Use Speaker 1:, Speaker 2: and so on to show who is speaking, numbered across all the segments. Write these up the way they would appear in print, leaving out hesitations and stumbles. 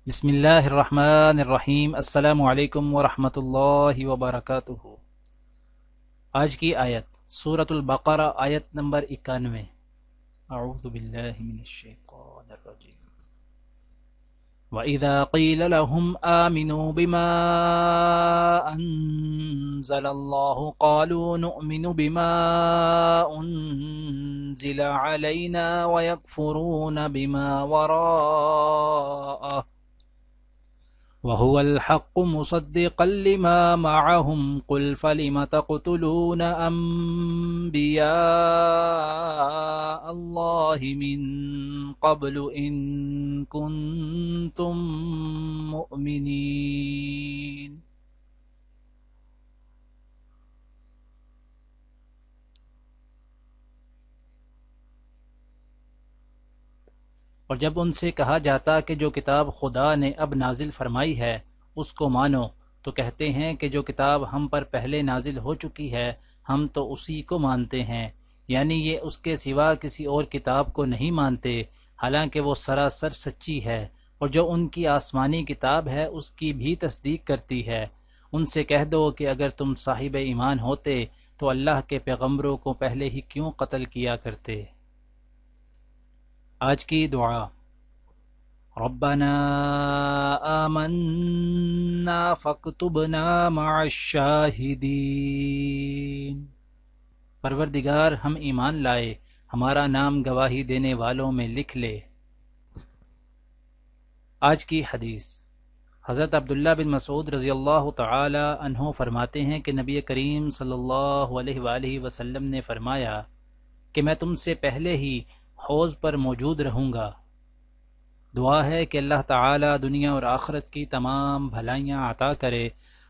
Speaker 1: بسم اللہ الرحمن الرحیم۔ السلام علیکم ورحمۃ اللہ وبرکاتہ۔ آج کی آیت سورۃ البقرہ، آیت نمبر 91۔ اعوذ باللہ من الشیطان الرجیم۔ وَإِذَا قِيلَ لَهُمْ آمِنُوا بِمَا أَنزَلَ اللَّهُ قَالُوا نُؤْمِنُ بِمَا أُنزِلَ عَلَيْنَا وَيَكْفُرُونَ بِمَا وَرَاءَهُ وَهُوَ الْحَقُّ مُصَدِّقًا لِمَا مَعَهُمْ قُلْ فَلِمَ تَقْتُلُونَ أَنبِيَاءَ اللَّهِ مِن قَبْلُ إِن كُنتُم مُّؤْمِنِينَ۔ اور جب ان سے کہا جاتا کہ جو کتاب خدا نے اب نازل فرمائی ہے اس کو مانو، تو کہتے ہیں کہ جو کتاب ہم پر پہلے نازل ہو چکی ہے ہم تو اسی کو مانتے ہیں، یعنی یہ اس کے سوا کسی اور کتاب کو نہیں مانتے، حالانکہ وہ سراسر سچی ہے، اور جو ان کی آسمانی کتاب ہے اس کی بھی تصدیق کرتی ہے۔ ان سے کہہ دو کہ اگر تم صاحب ایمان ہوتے تو اللہ کے پیغمبروں کو پہلے ہی کیوں قتل کیا کرتے۔ آج کی دعا: ربنا آمنا فاکتبنا مع الشاہدین۔ پروردگار ہم ایمان لائے، ہمارا نام گواہی دینے والوں میں لکھ لے۔ آج کی حدیث: حضرت عبداللہ بن مسعود رضی اللہ تعالی عنہ فرماتے ہیں کہ نبی کریم صلی اللہ علیہ وآلہ وسلم نے فرمایا کہ میں تم سے پہلے ہی حوض پر موجود رہوں گا۔ دعا ہے کہ اللہ تعالی دنیا اور آخرت کی تمام بھلائیاں عطا کرے،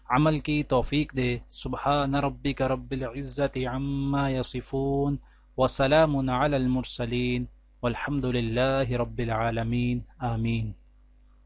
Speaker 1: عمل کی توفیق دے۔ سبحان ربک رب العزت عما یصفون وسلام علی المرسلین والحمد للہ رب العالمین، آمین۔